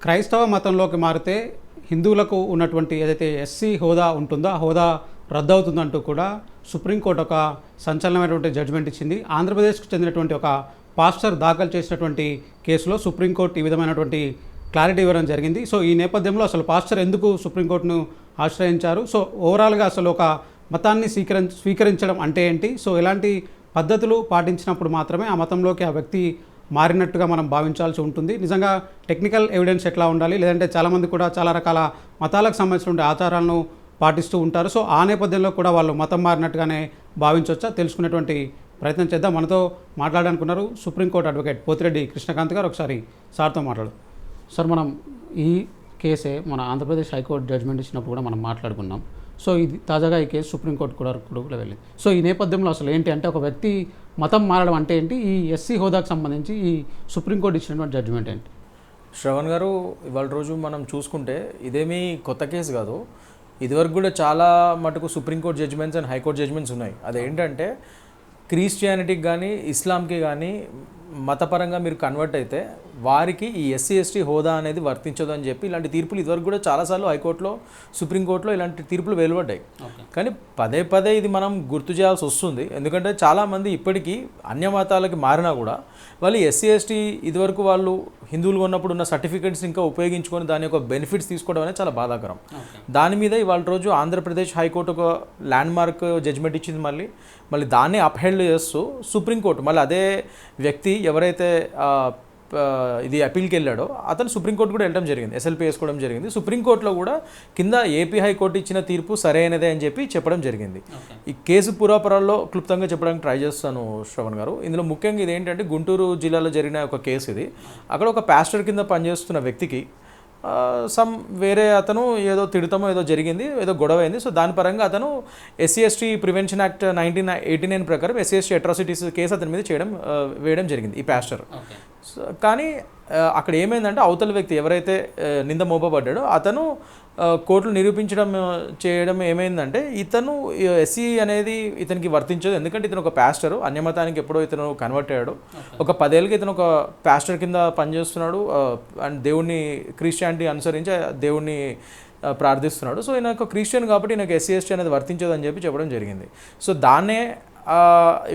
క్రైస్తవ మతంలోకి మారితే హిందువులకు ఉన్నటువంటి ఏదైతే ఎస్సీ హోదా ఉంటుందో ఆ హోదా రద్దు అవుతుందంటూ కూడా సుప్రీంకోర్టు ఒక సంచలనమైనటువంటి జడ్జిమెంట్ ఇచ్చింది. ఆంధ్రప్రదేశ్కు చెందినటువంటి ఒక పాస్టర్ దాఖలు చేసినటువంటి కేసులో సుప్రీంకోర్టు ఈ విధమైనటువంటి క్లారిటీ ఇవ్వడం జరిగింది. సో ఈ నేపథ్యంలో అసలు పాస్టర్ ఎందుకు సుప్రీంకోర్టును ఆశ్రయించారు, సో ఓవరాల్గా అసలు ఒక మతాన్ని స్వీకరించడం అంటే ఏంటి, సో ఎలాంటి పద్ధతులు పాటించినప్పుడు మాత్రమే ఆ మతంలోకి ఆ వ్యక్తి మారినట్టుగా మనం భావించాల్సి ఉంటుంది. నిజంగా టెక్నికల్ ఎవిడెన్స్ ఎట్లా ఉండాలి, లేదంటే చాలామంది కూడా చాలా రకాల మతాలకు సంబంధించిన ఆచారాలను పాటిస్తూ ఉంటారు. సో ఆ నేపథ్యంలో కూడా వాళ్ళు మతం మారినట్టుగానే భావించవచ్చా, తెలుసుకునేటువంటి ప్రయత్నం చేద్దాం. మనతో మాట్లాడాలనుకున్నారు సుప్రీంకోర్టు అడ్వకేట్ పోతిరెడ్డి కృష్ణకాంత్ గారు. ఒకసారి సార్తో మాట్లాడు. సార్, మనం ఈ కేసే మన ఆంధ్రప్రదేశ్ హైకోర్టు జడ్జిమెంట్ ఇచ్చినప్పుడు కూడా మనం మాట్లాడుకున్నాం. సో ఇది తాజాగా ఈ కేసు సుప్రీంకోర్టు కూడా వెళ్ళింది. సో ఈ నేపథ్యంలో అసలు ఏంటి అంటే, ఒక వ్యక్తి మతం మారడం అంటే ఏంటి, ఈ ఎస్సీ హోదాకు సంబంధించి ఈ సుప్రీంకోర్టు ఇచ్చినటువంటి జడ్జిమెంట్ ఏంటి? శ్రవణ్ గారు, ఇవాళ రోజు మనం చూసుకుంటే ఇదేమీ కొత్త కేసు కాదు. ఇదివరకు కూడా చాలా మటుకు supreme court judgements and high court judgements ఉన్నాయి. అదేంటంటే క్రిస్టియానిటీకి కానీ ఇస్లాంకి కానీ మతపరంగా మీరు కన్వర్ట్ అయితే వారికి ఈ ఎస్సీ ఎస్టీ హోదా అనేది వర్తించదు అని చెప్పి ఇలాంటి తీర్పులు ఇదివరకు కూడా చాలాసార్లు హైకోర్టులో సుప్రీంకోర్టులో ఇలాంటి తీర్పులు వెలువడ్డాయి. కానీ పదే పదే ఇది మనం గుర్తు చేయాల్సి వస్తుంది. ఎందుకంటే చాలామంది ఇప్పటికీ అన్య మతాలకి మారినా కూడా వాళ్ళు ఎస్సీ ఎస్టీ ఇదివరకు వాళ్ళు హిందువులు ఉన్నప్పుడు ఉన్న సర్టిఫికెట్స్ ఇంకా ఉపయోగించుకొని దాని యొక్క బెనిఫిట్స్ తీసుకోవడం అనేది చాలా బాధాకరం. దాని మీద ఇవాళ రోజు ఆంధ్రప్రదేశ్ హైకోర్టు ఒక ల్యాండ్ మార్క్ జడ్జిమెంట్ ఇచ్చింది. మళ్ళీ దాన్ని అప్హెల్డ్ చేస్తూ సుప్రీంకోర్టు మళ్ళీ అదే వ్యక్తి ఎవరైతే ఇది అపీల్కి వెళ్ళాడో అతను సుప్రీంకోర్టు కూడా వెళ్ళడం జరిగింది, ఎస్ఎల్పీ వేసుకోవడం జరిగింది. సుప్రీంకోర్టులో కూడా కింద ఏపీ హైకోర్టు ఇచ్చిన తీర్పు సరైనదే అని చెప్పి చెప్పడం జరిగింది. ఈ కేసు పూర్వాపరాల్లో క్లుప్తంగా చెప్పడానికి ట్రై చేస్తాను శ్రవణ్ గారు. ఇందులో ముఖ్యంగా ఇది ఏంటంటే గుంటూరు జిల్లాలో జరిగిన ఒక కేసు ఇది. అక్కడ ఒక పాస్టర్ కింద పనిచేస్తున్న వ్యక్తికి వేరే అతను ఏదో తిడతామో ఏదో జరిగింది, ఏదో గొడవ అయింది. సో దాని పరంగా అతను ఎస్సీ ఎస్టీ ప్రివెన్షన్ యాక్ట్ 1989 ప్రకారం ఎస్సీ ఎస్టీ అట్రాసిటీస్ కేసు అతని మీద వేయడం జరిగింది ఈ పాస్టర్. సో కానీ అక్కడ ఏమైందంటే అవతల వ్యక్తి ఎవరైతే నింద మోపబడ్డాడో అతను కోర్టులు చేయడం ఏమైందంటే ఇతను ఎస్సీ అనేది ఇతనికి వర్తించదు. ఎందుకంటే ఇతను ఒక పాస్టరు, అన్యమతానికి ఎప్పుడో ఇతను కన్వర్ట్ అయ్యాడు. ఒక 10 ఏళ్ళకి ఇతను ఒక పాస్టర్ కింద పనిచేస్తున్నాడు అండ్ దేవుణ్ణి క్రిస్టియానిటీ అనుసరించి దేవుణ్ణి ప్రార్థిస్తున్నాడు. సో ఈయన ఒక క్రిస్టియన్ కాబట్టి ఈయనకు ఎస్సీ ఎస్టీ అనేది వర్తించదు అని చెప్పి చెప్పడం జరిగింది. సో దాన్నే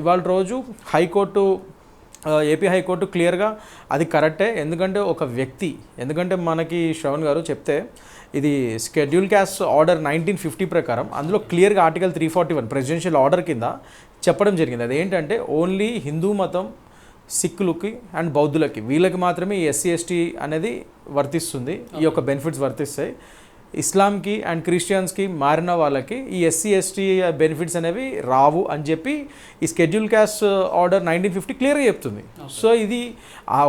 ఇవాళ రోజు ఏపీ హైకోర్టు క్లియర్గా అది కరెక్టే. ఎందుకంటే మనకి శ్రవణ్ గారు చెప్తే ఇది షెడ్యూల్ క్యాస్ట్ ఆర్డర్ 1950 ప్రకారం అందులో క్లియర్గా ఆర్టికల్ 341 ప్రెసిడెన్షియల్ ఆర్డర్ కింద చెప్పడం జరిగింది. అదేంటంటే ఓన్లీ హిందూ మతం, సిక్కులకి అండ్ బౌద్ధులకి వీళ్ళకి మాత్రమే ఈ ఎస్సీ ఎస్టీ అనేది వర్తిస్తుంది, ఈ యొక్క బెనిఫిట్స్ వర్తిస్తాయి. ఇస్లాంకి అండ్ క్రిస్టియన్స్కి మారిన వాళ్ళకి ఈ ఎస్సీ ఎస్టీ బెనిఫిట్స్ అనేవి రావు అని చెప్పి ఈ షెడ్యూల్ క్యాస్ట్ ఆర్డర్ 1950 క్లియర్గా చెప్తుంది. సో ఇది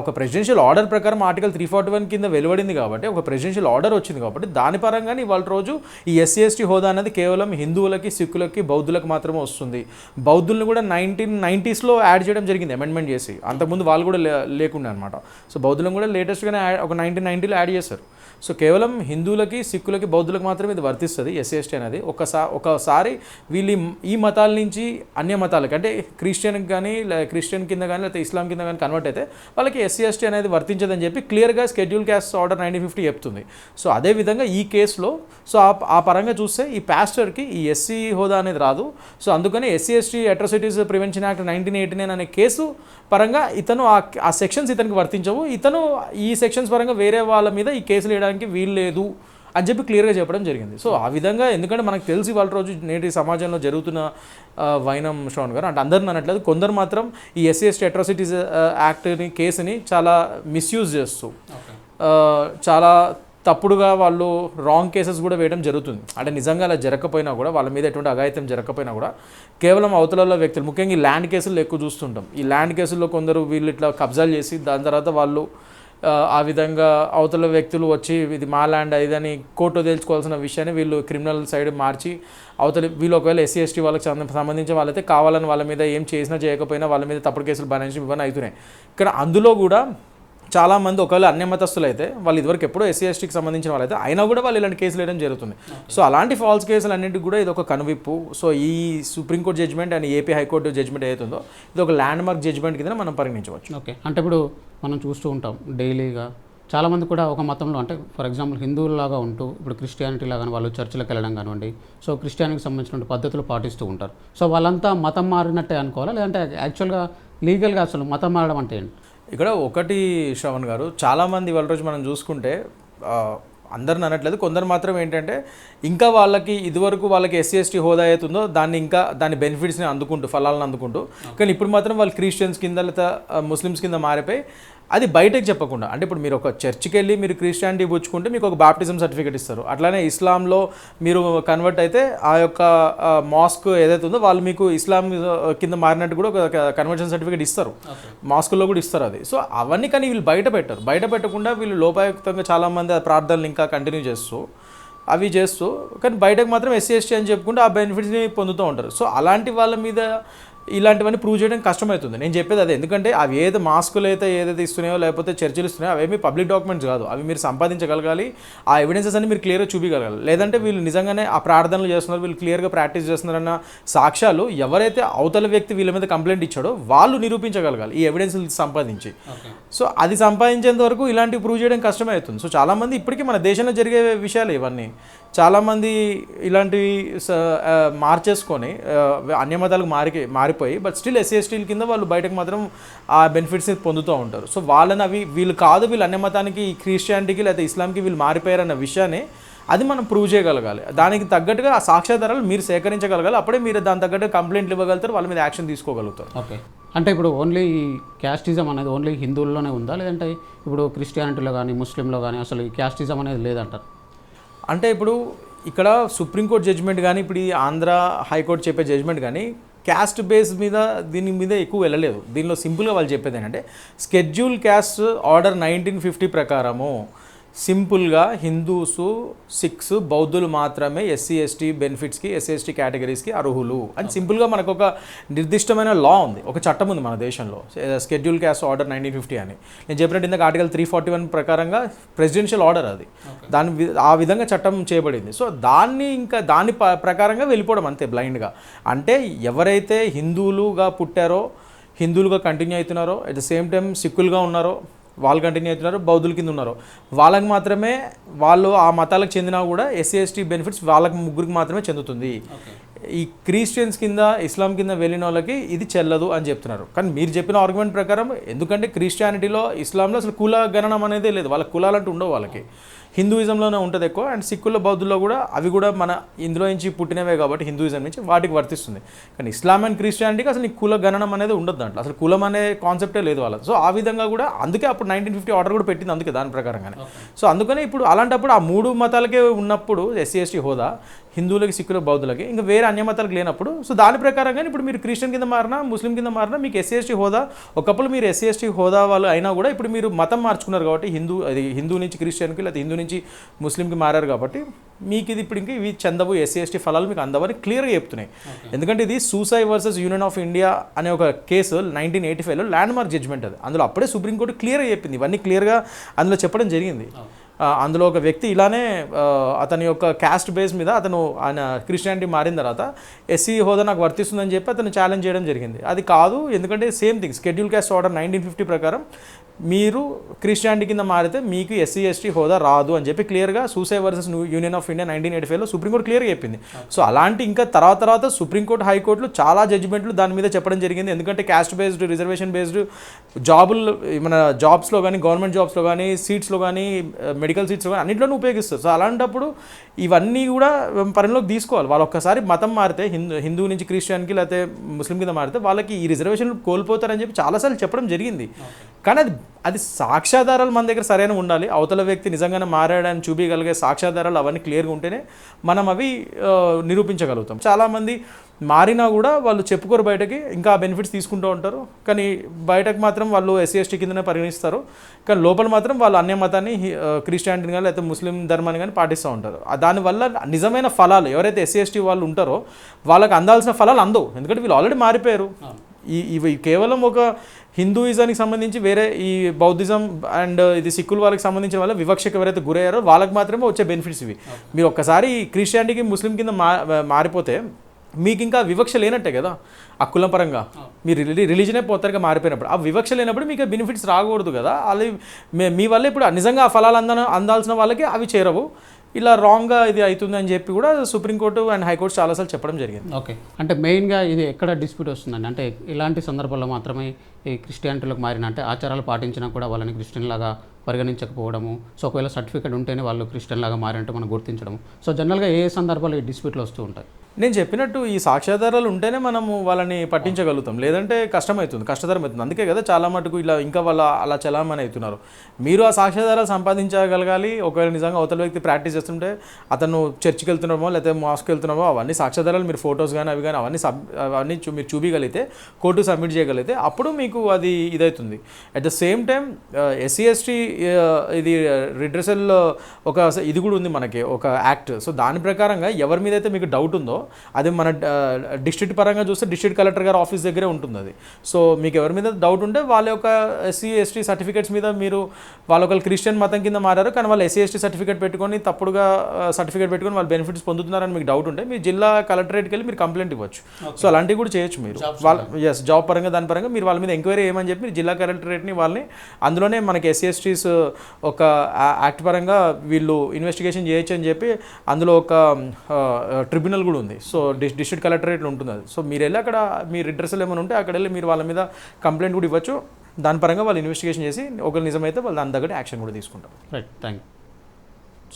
ఒక ప్రెసిడెన్షియల్ ఆర్డర్ ప్రకారం ఆర్టికల్ 341 కింద వెలువడింది కాబట్టి, ఒక ప్రెసిడెన్షియల్ ఆర్డర్ వచ్చింది కాబట్టి దాని పరంగానే ఇవాళ రోజు ఈ ఎస్సీ ఎస్టీ హోదా అనేది కేవలం హిందువులకి, సిక్కులకి, బౌద్ధులకు మాత్రమే వస్తుంది. బౌద్ధుల్ని కూడా 1990sలో యాడ్ చేయడం జరిగింది, అమెండ్మెంట్ చేసి. అంతకుముందు వాళ్ళు కూడా లేకుండా అనమాట. సో బౌద్ధులను కూడా లేటెస్ట్గానే ఒక 1990లో యాడ్ చేశారు. సో కేవలం హిందువులకి, సిక్కులకి, బౌద్ధులకు మాత్రమే ఇది వర్తిస్తుంది ఎస్సీ ఎస్టీ అనేది. ఒకసారి వీళ్ళు ఈ మతాల నుంచి అన్య మతాలకి అంటే క్రిస్టియన్ కింద కానీ లేకపోతే ఇస్లాం కింద కానీ కన్వర్ట్ అయితే వాళ్ళకి ఎస్సీ ఎస్టీ అనేది వర్తించదని చెప్పి క్లియర్గా షెడ్యూల్ క్యాస్ట్ ఆర్డర్ 1950 చెప్తుంది. సో అదేవిధంగా ఈ కేసులో సో ఆ పరంగా చూస్తే ఈ పాస్టర్కి ఈ ఎస్సీ హోదా అనేది రాదు. సో అందుకని SC ST atrocities prevention act 1989 అనే కేసు పరంగా ఇతను ఆ సెక్షన్స్ ఇతనికి వర్తించవు. ఇతను ఈ సెక్షన్స్ పరంగా వేరే వాళ్ళ మీద ఈ కేసులు వేయడానికి వీలు లేదు అని చెప్పి క్లియర్గా చెప్పడం జరిగింది. సో ఆ విధంగా ఎందుకంటే మనకు తెలిసి వాళ్ళ రోజు నేటి సమాజంలో జరుగుతున్న వైనం శ్రవణ్ గారు అంటే అందరిని అనట్లేదు, కొందరు మాత్రం ఈ ఎస్సీ ఎస్టీ అట్రాసిటీస్ యాక్ట్ని కేసుని చాలా మిస్యూజ్ చేస్తూ చాలా తప్పుడుగా వాళ్ళు రాంగ్ కేసెస్ కూడా వేయడం జరుగుతుంది. అంటే నిజంగా అలా జరగకపోయినా కూడా, వాళ్ళ మీద ఎటువంటి అఘాయిత్యం జరగకపోయినా కూడా కేవలం అవతలలో వ్యక్తులు, ముఖ్యంగా ఈ ల్యాండ్ కేసుల్లో ఎక్కువ చూస్తుంటాం. ఈ ల్యాండ్ కేసుల్లో కొందరు వీళ్ళు ఇట్లా కబ్జాలు చేసి దాని తర్వాత వాళ్ళు ఆ విధంగా అవతల వ్యక్తులు వచ్చి ఇది మా ల్యాండ్ ఇదని కోర్టు తేల్చుకోవాల్సిన విషయాన్ని వీళ్ళు క్రిమినల్ సైడ్ మార్చి వీళ్ళు ఒకవేళ ఎస్సీ ఎస్టీ వాళ్ళకి సంబంధించిన వాళ్ళైతే కావాలని వాళ్ళ మీద ఏం చేసినా చేయకపోయినా వాళ్ళ మీద తప్పుడు కేసులు బనాయించి ఇవన్నీ అవుతున్నాయి. ఇక్కడ అందులో కూడా చాలామంది ఒకవేళ అన్య మతస్థులు అయితే వాళ్ళు ఇదివరకు ఎప్పుడో ఎస్సీ ఎస్టీకి సంబంధించిన వాళ్ళైతే అయినా కూడా వాళ్ళు ఇలాంటి కేసులు వేయడం జరుగుతుంది. సో అలాంటి ఫాల్స్ కేసులు అన్నింటికి కూడా ఇది ఒక కనువిప్పు. సో ఈ supreme court judgement and AP high court judgement ఏదైతుందో ఇది ఒక ల్యాండ్ మార్క్ జడ్జిమెంట్ కింద మనం పరిగణించవచ్చు. ఓకే, అంటే ఇప్పుడు మనం చూస్తూ ఉంటాం డైలీగా చాలామంది కూడా ఒక మతంలో అంటే ఫర్ ఎగ్జాంపుల్ హిందువులాగా ఉంటూ ఇప్పుడు క్రిస్టియానిటీ లాగా వాళ్ళు చర్చిలకు వెళ్ళడం కానివ్వండి, సో క్రిస్టియానికి సంబంధించిన పద్ధతులు పాటిస్తూ ఉంటారు. సో వాళ్ళంతా మతం మారినట్టే అనుకోవాలా, లేదంటే యాక్చువల్గా లీగల్గా అసలు మతం మారడం అంటే ఏంటి? ఇక్కడ ఒకటి శ్రవణ్ గారు, చాలామంది వాళ్ళ రోజు మనం చూసుకుంటే అందరిని అనట్లేదు, కొందరు మాత్రం ఏంటంటే ఇంకా వాళ్ళకి ఇదివరకు వాళ్ళకి ఎస్సీ ఎస్టీ హోదా అవుతుందో దాని బెనిఫిట్స్ని అందుకుంటూ ఫలాలను అందుకుంటూ, కానీ ఇప్పుడు మాత్రం వాళ్ళు క్రిస్టియన్స్ కింద లేదా ముస్లిమ్స్ కింద మారిపోయి అది బయటకు చెప్పకుండా, అంటే ఇప్పుడు మీరు ఒక చర్చికి వెళ్ళి మీరు క్రిస్టియానిటీ పుచ్చుకుంటే మీకు ఒక బాప్టిజం సర్టిఫికేట్ ఇస్తారు. అట్లానే ఇస్లాంలో మీరు కన్వర్ట్ అయితే ఆ యొక్క మాస్క్ ఏదైతే ఉందో వాళ్ళు మీకు ఇస్లాం కింద మారినట్టు కూడా ఒక కన్వర్షన్ సర్టిఫికేట్ ఇస్తారు, మాస్కుల్లో కూడా ఇస్తారు అది. సో అవన్నీ కానీ వీళ్ళు బయట పెట్టకుండా వీళ్ళు లోపాయుక్తంగా చాలామంది ఆ ప్రార్థనలు ఇంకా కంటిన్యూ చేస్తూ అవి చేస్తూ, కానీ బయటకు మాత్రం ఎస్సీ ఎస్టీ అని చెప్పుకుంటూ ఆ బెనిఫిట్స్ని పొందుతూ ఉంటారు. సో అలాంటి వాళ్ళ మీద ఇలాంటివన్నీ ప్రూవ్ చేయడం కష్టమవుతుంది. నేను చెప్పేది అదే, ఎందుకంటే అవి ఏదో మాస్కులు అయితే ఏదైతే ఇస్తున్నాయో లేకపోతే చర్చలు ఇస్తున్నాయో అవేమి పబ్లిక్ డాక్యుమెంట్స్ కాదు, అవి మీరు సంపాదించగలగాలి, ఆ ఎవిడెన్సెస్ అన్ని మీరు క్లియర్గా చూపించగలగాలి. లేదంటే వీళ్ళు నిజంగానే ఆ ప్రార్థనలు చేస్తున్నారు, వీళ్ళు క్లియర్గా ప్రాక్టీస్ చేస్తున్నారన్న సాక్ష్యాలు ఎవరైతే అవతల వ్యక్తి వీళ్ళ మీద కంప్లైంట్ ఇచ్చాడో వాళ్ళు నిరూపించగలగాలి ఈ ఎవిడెన్స్ సంపాదించి. సో అది సంపాదించేంత వరకు ఇలాంటివి ప్రూవ్ చేయడం కష్టమే అవుతుంది. సో చాలామంది ఇప్పటికీ మన దేశంలో జరిగే విషయాలు ఇవన్నీ, చాలామంది ఇలాంటివి మార్చేసుకొని అన్యమతాలకు మారిపోయి బట్ స్టిల్ ఎస్సీ ఎస్టీల కింద వాళ్ళు బయటకు మాత్రం ఆ బెనిఫిట్స్ పొందుతూ ఉంటారు. సో వాళ్ళని వీళ్ళు అన్యమతానికి క్రిస్టియానిటీకి లేదా ఇస్లాంకి వీళ్ళు మారిపోయారన్న విషయాన్ని అది మనం ప్రూవ్ చేయగలగాలి. దానికి తగ్గట్టుగా ఆ సాక్ష్యాధారాలు మీరు సేకరించగలగాలి. అప్పుడే మీరు దాని తగ్గట్టుగా కంప్లైంట్లు ఇవ్వగలుగుతారు, వాళ్ళ మీద యాక్షన్ తీసుకోగలుగుతారు. ఓకే, అంటే ఇప్పుడు ఓన్లీ క్యాస్టిజం అనేది ఓన్లీ హిందువుల్లోనే ఉందా, లేదంటే ఇప్పుడు క్రిస్టియానిటీలో కానీ ముస్లింలో కానీ అసలు ఈ క్యాస్టిజం అనేది లేదంటారు? అంటే ఇప్పుడు ఇక్కడ సుప్రీంకోర్టు జడ్జిమెంట్ కానీ ఇప్పుడు ఈ ఆంధ్ర హైకోర్టు చెప్పే జడ్జిమెంట్ కానీ క్యాస్ట్ బేస్ మీద దీని మీద ఎక్కువ వెళ్ళలేదు. దీనిలో సింపుల్గా వాళ్ళు చెప్పేది ఏంటంటే షెడ్యూల్ క్యాస్ట్ ఆర్డర్ 1950 ప్రకారము సింపుల్గా హిందూసు, సిఖ్స్, బౌద్ధులు మాత్రమే ఎస్సీ ఎస్టీ బెనిఫిట్స్కి, ఎస్సీ ఎస్టీ కేటగిరీస్కి అర్హులు అని సింపుల్గా మనకు ఒక నిర్దిష్టమైన లా ఉంది, ఒక చట్టం ఉంది మన దేశంలో, షెడ్యూల్ క్యాస్ట్ ఆర్డర్ 1950 అని. నేను చెప్పినట్టు ఇందాక ఆర్టికల్ 341 ప్రకారంగా ప్రెసిడెన్షియల్ ఆర్డర్ అది, ఆ విధంగా చట్టం చేయబడింది. సో దాని ప్రకారంగా వెళ్ళిపోవడం అంతే బ్లైండ్గా. అంటే ఎవరైతే హిందువులుగా పుట్టారో, హిందువులుగా కంటిన్యూ అవుతున్నారో, అట్ ద సేమ్ టైం సిక్కులుగా ఉన్నారో వాళ్ళు కంటిన్యూ అవుతున్నారు, బౌద్ధుల కింద ఉన్నారు, వాళ్ళకి మాత్రమే వాళ్ళు ఆ మతాలకు చెందినా కూడా ఎస్సీ ఎస్టీ బెనిఫిట్స్ వాళ్ళకి ముగ్గురికి మాత్రమే చెందుతుంది. ఈ క్రిస్టియన్స్ కింద ఇస్లాం కింద వెళ్ళిన వాళ్ళకి ఇది చెల్లదు అని చెప్తున్నారు. కానీ మీరు చెప్పిన ఆర్గ్యుమెంట్ ప్రకారం, ఎందుకంటే క్రిస్టియానిటీలో ఇస్లాంలో అసలు కుల గణనం అనేదే లేదు, వాళ్ళ కులాలంటూ ఉండవు, వాళ్ళకి హిందూయిజంలోనే ఉంటుంది ఎక్కువ. అండ్ సిక్కుల్లో బౌద్ధుల్లో కూడా అవి కూడా మన ఇందులో నుంచి పుట్టినవే కాబట్టి హిందూయిజం నుంచి వాటికి వర్తిస్తుంది. కానీ ఇస్లాం అండ్ క్రిస్టియానిటీకి అసలు కుల గణనం అనేది ఉండదు, దాంట్లో అసలు కులం అనే కాన్సెప్టే లేదు వాళ్ళకి. సో ఆ విధంగా కూడా అందుకే అప్పుడు 1950 ఆర్డర్ కూడా పెట్టింది, అందుకే దాని ప్రకారంగానే. సో అందుకనే ఇప్పుడు అలాంటప్పుడు ఆ మూడు మతాలకే ఉన్నప్పుడు ఎస్సీ ఎస్టీ హోదా హిందువులకి, సిక్కులకు, బౌద్ధులకి, ఇంకా వేరే అన్య మతాలకు లేనప్పుడు, సో దాని ప్రకారంగానే ఇప్పుడు మీరు క్రిస్టియన్ కింద మారినా, ముస్లిం కింద మారినా మీకు ఎస్సీ ఎస్టీ హోదా, ఒకప్పుడు మీరు ఎస్సీ ఎస్టీ హోదా వాళ్ళు అయినా కూడా ఇప్పుడు మీరు మతం మార్చుకున్నారు కాబట్టి హిందూ నుంచి క్రిస్టియన్కి లేదా హిందూ నుంచి ముస్లింకి మారారు కాబట్టి మీకు ఇది ఇప్పుడు ఇంకా ఇవి చెందవు, ఎస్సీ ఎస్టీ ఫలాలు మీకు అందవని క్లియర్గా చెప్తున్నాయి. ఎందుకంటే ఇది సూసై వర్సెస్ యూనియన్ ఆఫ్ ఇండియా అనే ఒక కేసు 1985లో ల్యాండ్ మార్క్ జడ్జ్మెంట్ అది. అందులో అప్పుడే సుప్రీంకోర్టు క్లియర్గా చెప్పింది, ఇవన్నీ క్లియర్గా అందులో చెప్పడం జరిగింది. అందులో ఒక వ్యక్తి ఇలానే అతని యొక్క క్యాస్ట్ బేస్ మీద ఆయన క్రిస్టియానిటీ మారిన తర్వాత ఎస్సీ హోదా నాకు వర్తిస్తుందని చెప్పి అతను ఛాలెంజ్ చేయడం జరిగింది. అది కాదు, ఎందుకంటే same thing schedule caste order 1950 ప్రకారం మీరు క్రిస్టియానిటీ కింద మారితే మీకు ఎస్సీ ఎస్టీ హోదా రాదు అని చెప్పి క్లియర్గా Susai versus union of India 1985లో సుప్రీంకోర్టు క్లియర్గా చెప్పింది. సో అలాంటి ఇంకా తర్వాత సుప్రీంకోర్టు, హైకోర్టులు చాలా జడ్జిమెంట్లు దాని మీద చెప్పడం జరిగింది. ఎందుకంటే క్యాస్ట్ బేస్డ్, రిజర్వేషన్ బేస్డ్ జాబులు మన జాబ్స్లో కానీ, గవర్నమెంట్ జాబ్స్లో కానీ, సీట్స్లో కానీ, మెడికల్ సీట్స్లో కానీ అన్నింటిలోనూ ఉపయోగిస్తారు. సో అలాంటప్పుడు ఇవన్నీ కూడా పరిగణలోకి తీసుకోవాలి. వాళ్ళు ఒక్కసారి మతం మారితే హిందూ నుంచి క్రిస్టియన్కి లేకపోతే ముస్లిం కింద మారితే వాళ్ళకి ఈ రిజర్వేషన్లు కోల్పోతారని చెప్పి చాలాసార్లు చెప్పడం జరిగింది. కానీ అది సాక్ష్యాధారాలు మన దగ్గర సరైన ఉండాలి. అవతల వ్యక్తి నిజంగానే మారాడని చూపించగలిగే సాక్ష్యాధారాలు అవన్నీ క్లియర్గా ఉంటేనే మనం అవి నిరూపించగలుగుతాం. చాలామంది మారినా కూడా వాళ్ళు చెప్పుకోరు బయటకి, ఇంకా బెనిఫిట్స్ తీసుకుంటూ ఉంటారు. కానీ బయటకు మాత్రం వాళ్ళు ఎస్సీ ఎస్టీ కిందనే పరిగణిస్తారు. కానీ లోపల మాత్రం వాళ్ళు అన్య మతాన్ని, క్రిస్టియానిటీని కానీ లేకపోతే ముస్లిం ధర్మాన్ని కానీ పాటిస్తూ ఉంటారు. దానివల్ల నిజమైన ఫలాలు ఎవరైతే ఎస్సీ ఎస్టీ వాళ్ళు ఉంటారో వాళ్ళకి అందాల్సిన ఫలాలు అందవు, ఎందుకంటే వీళ్ళు ఆల్రెడీ మారిపోయారు. ఇవి కేవలం ఒక హిందూయిజానికి సంబంధించి వేరే ఈ బౌద్ధిజం అండ్ ఇది సిక్కుల వాళ్ళకి సంబంధించిన వాళ్ళ వివక్షకు ఎవరైతే గురయ్యారో వాళ్ళకి మాత్రమే వచ్చే బెనిఫిట్స్ ఇవి. మీరు ఒక్కసారి క్రిస్టియానిటీకి, ముస్లిం కింద మారిపోతే మీకు ఇంకా వివక్ష లేనట్టే కదా ఆ కులం పరంగా మీరు రిలీజనే పోతారుగా మారిపోయినప్పుడు ఆ వివక్ష లేనప్పుడు మీకు బెనిఫిట్స్ రాకూడదు కదా. అది మీ వల్ల ఇప్పుడు నిజంగా ఆ ఫలాలు అందాల్సిన వాళ్ళకి అవి చేరవు. ఇలా రాంగ్గా ఇది అవుతుంది అని చెప్పి కూడా సుప్రీంకోర్టు అండ్ హైకోర్టు చాలాసార్లు చెప్పడం జరిగింది. ఓకే, అంటే మెయిన్గా ఇది ఎక్కడ డిస్ప్యూట్ వస్తుందండి, అంటే ఇలాంటి సందర్భాల్లో మాత్రమే ఈ క్రిస్టియానిటీలోకి మారిన, అంటే ఆచారాలు పాటించినా కూడా వాళ్ళని క్రిస్టియన్ లాగా పరిగణించకపోవడము, సో ఒకవేళ సర్టిఫికేట్ ఉంటేనే వాళ్ళు క్రిస్టియన్ లాగా మారినట్టు మనం గుర్తించడం, సో జనరల్గా ఏ సందర్భాల్లో ఈ డిస్ప్యూట్లు వస్తూ ఉంటాయి? నేను చెప్పినట్టు ఈ సాక్ష్యాధారాలు ఉంటేనే మనము వాళ్ళని పట్టించగలుగుతాం, లేదంటే కష్టమవుతుంది, కష్టతరం అవుతుంది. అందుకే కదా చాలా మటుకు ఇలా ఇంకా వాళ్ళ అలా చలామణి అవుతున్నారు. మీరు ఆ సాక్ష్యాధారాలు సంపాదించగలగాలి. ఒకవేళ నిజంగా అవతల వ్యక్తి ప్రాక్టీస్ చేస్తుంటే అతను చర్చికి వెళ్తున్నామో లేకపోతే మాస్కి వెళ్తున్నామో అవన్నీ సాక్ష్యాధారాలు మీరు ఫొటోస్ కానీ అవి కానీ అవన్నీ మీరు చూపించగలిగితే, కోర్టు సబ్మిట్ చేయగలిగితే అప్పుడు మీకు అది ఇదవుతుంది. At the same time SC/ST ఇది రిడ్రెసల్ ఒక ఇది కూడా ఉంది మనకి, ఒక యాక్ట్. సో దాని ప్రకారంగా ఎవరి మీద అయితే మీకు డౌట్ ఉందో అది మన డిస్ట్రిక్ట్ పరంగా చూస్తే డిస్ట్రిక్ట్ కలెక్టర్ గారి ఆఫీస్ దగ్గరే ఉంటుంది అది. సో మీకు ఎవరి మీద డౌట్ ఉంటే వాళ్ళ యొక్క SC/ST సర్టిఫికేట్స్ మీద మీరు వాళ్ళ ఒక క్రిస్టియన్ మతం కింద మారారు కానీ వాళ్ళు SC/ST సర్టిఫికేట్ పెట్టుకొని తప్పుడుగా సర్టిఫికేట్ పెట్టుకొని వాళ్ళు బెనిఫిట్స్ పొందుతున్నారని మీకు డౌట్ ఉంటే మీ జిల్లా కలెక్టరేట్కి వెళ్ళి మీరు కంప్లైంట్ ఇవ్వచ్చు. సో అలాంటివి కూడా చేయొచ్చు మీరు. వాళ్ళ జాబ్ పరంగా దాని పరంగా మీరు వాళ్ళ మీద ఎంక్వైరీ ఏమని చెప్పి మీరు జిల్లా కలెక్టరేట్ని వాళ్ళని అందులోనే మనకి SC/STs ఒక యాక్ట్ పరంగా వీళ్ళు ఇన్వెస్టిగేషన్ చేయొచ్చు అని చెప్పి అందులో ఒక ట్రిబ్యునల్ కూడా ఉంది. సో డిస్ట్రిక్ట్ కలెక్టరేట్లో ఉంటుంది అది. సో మీరు వెళ్ళి అక్కడ మీ రిడ్రెసల్ ఏమైనా ఉంటే అక్కడ వెళ్ళి మీరు వాళ్ళ మీద కంప్లైంట్ కూడా ఇవ్వచ్చు. దాని పరంగా వాళ్ళు ఇన్వెస్టిగేషన్ చేసి ఒకవేళ నిజమైతే వాళ్ళు దాని తగ్గట్టు యాక్షన్ కూడా తీసుకుంటారు. Right, thank you.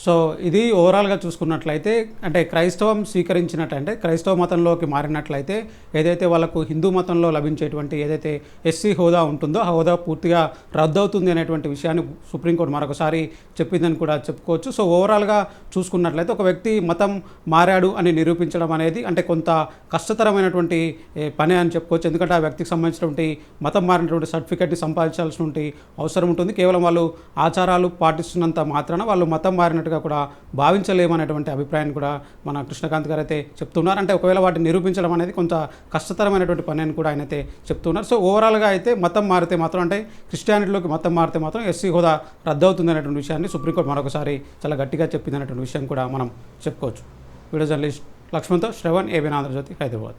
సో ఇది ఓవరాల్గా చూసుకున్నట్లయితే, అంటే క్రైస్తవం స్వీకరించినట్టు, అంటే క్రైస్తవ మతంలోకి మారినట్లయితే ఏదైతే వాళ్ళకు హిందూ మతంలో లభించేటువంటి ఏదైతే SC హోదా ఉంటుందో ఆ హోదా పూర్తిగా రద్దవుతుంది అనేటువంటి విషయాన్ని సుప్రీంకోర్టు మరొకసారి చెప్పిందని కూడా చెప్పుకోవచ్చు. సో ఓవరాల్గా చూసుకున్నట్లయితే ఒక వ్యక్తి మతం మారాడు అని నిరూపించడం అనేది అంటే కొంత కష్టతరమైనటువంటి పని అని చెప్పుకోవచ్చు. ఎందుకంటే ఆ వ్యక్తికి సంబంధించినటువంటి మతం మారినటువంటి సర్టిఫికేట్ని సంపాదించాల్సినటువంటి అవసరం ఉంటుంది. కేవలం వాళ్ళు ఆచారాలు పాటిస్తున్నంత మాత్రాన వాళ్ళు మతం మారినట్టుగా కూడా భావించలేమనేటువంటి అభిప్రాయాన్ని కూడా మన కృష్ణకాంత్ గారు అయితే చెప్తున్నారు. అంటే ఒకవేళ వాటిని నిరూపించడం అనేది కొంత కష్టతరమైనటువంటి పని అని కూడా ఆయన అయితే చెప్తున్నారు. సో ఓవరాల్గా అయితే మతం మారితే మాత్రం, అంటే క్రిస్టియానిటీలోకి మతం మారితే మాత్రం SC హోదా రద్దవుతుంది అనేటువంటి విషయాన్ని సుప్రీంకోర్టు మరొకసారి చాలా గట్టిగా చెప్పింది అనేటువంటి విషయం కూడా మనం చెప్పుకోవచ్చు. వీడియో జర్నలిస్ట్ లక్ష్మణ్తో శ్రవణ్, ABN ఆంధ్రజ్యోతి, హైదరాబాద్.